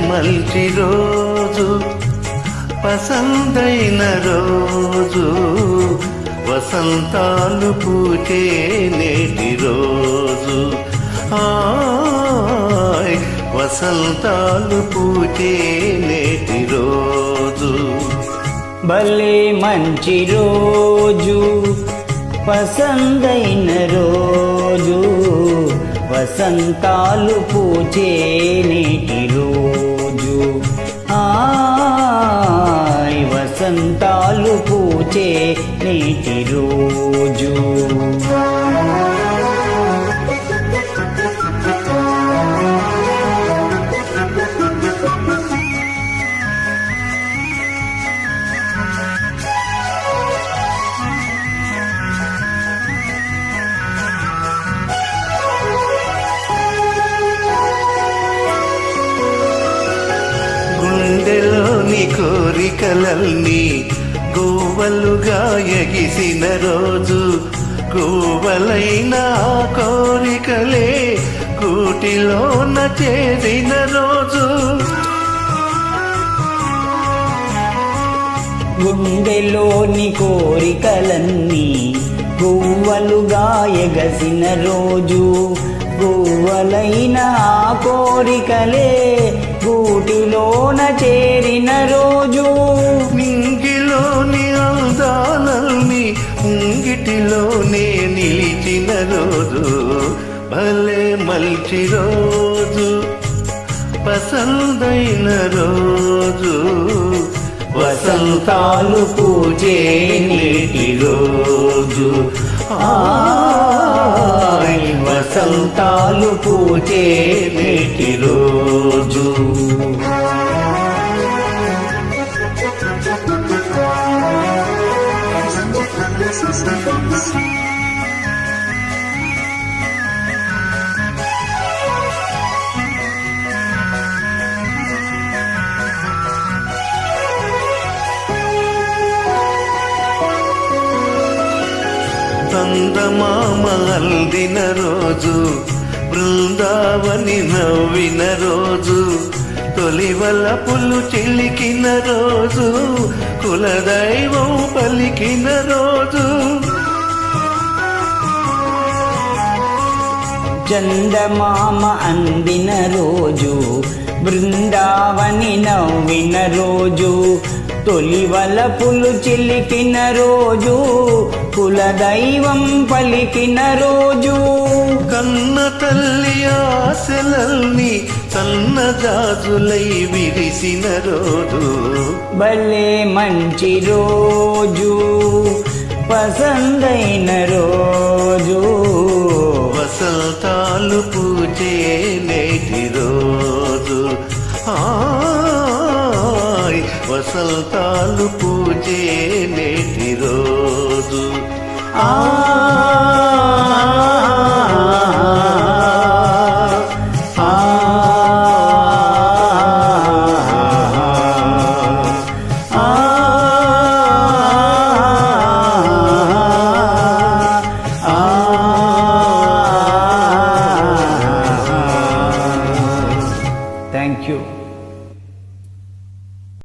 మంచి రోజు పసందైన రోజు వసంతాలు పూచే నేటి రోజు వసంతాలు పూచే నేటి రోజు భలే మంచి రోజు పసందైన రోజు వసంతాలు పూచే నేటి రోజు వసంతాలు పూచే నేటి రోజు గుండెలోని కోరికలన్నీ గోవలుగా ఎగిసిన రోజు గోవలైన కోరికలే కూటిలోన చేరిన రోజు గుండెలోని కోరికలన్నీ గువ్వలుగా ఎగసిన రోజు గువ్వలైన కోరికలే గూటిలోన చేరిన రోజు మింగిలోని అందాలన్నీ ముంగిటిలోనే నిలిచిన రోజు భలే మంచి రోజు పసందైన రోజు వసంతాలు పూచే నేటి రోజు వసంతాలు పూచే నేటి రోజు చందమామ అందిన రోజు బృందావని నవ్విన రోజు తొలివలపులు చిలికిన రోజు కులదైవం పలికిన రోజు చందమామ అందిన రోజు బృందావని నవ్విన రోజు తొలివలపులు చిలికిన రోజు కులదైవం పలికిన రోజు కన్న తల్లి ఆశలల్ని సన్నజాజులై విరిసిన రోజు భలే మంచి రోజు పసందైన రోజు వసంతాలు పూచే నేటి రోజు వసంతాలు పూచే నేటి రోజు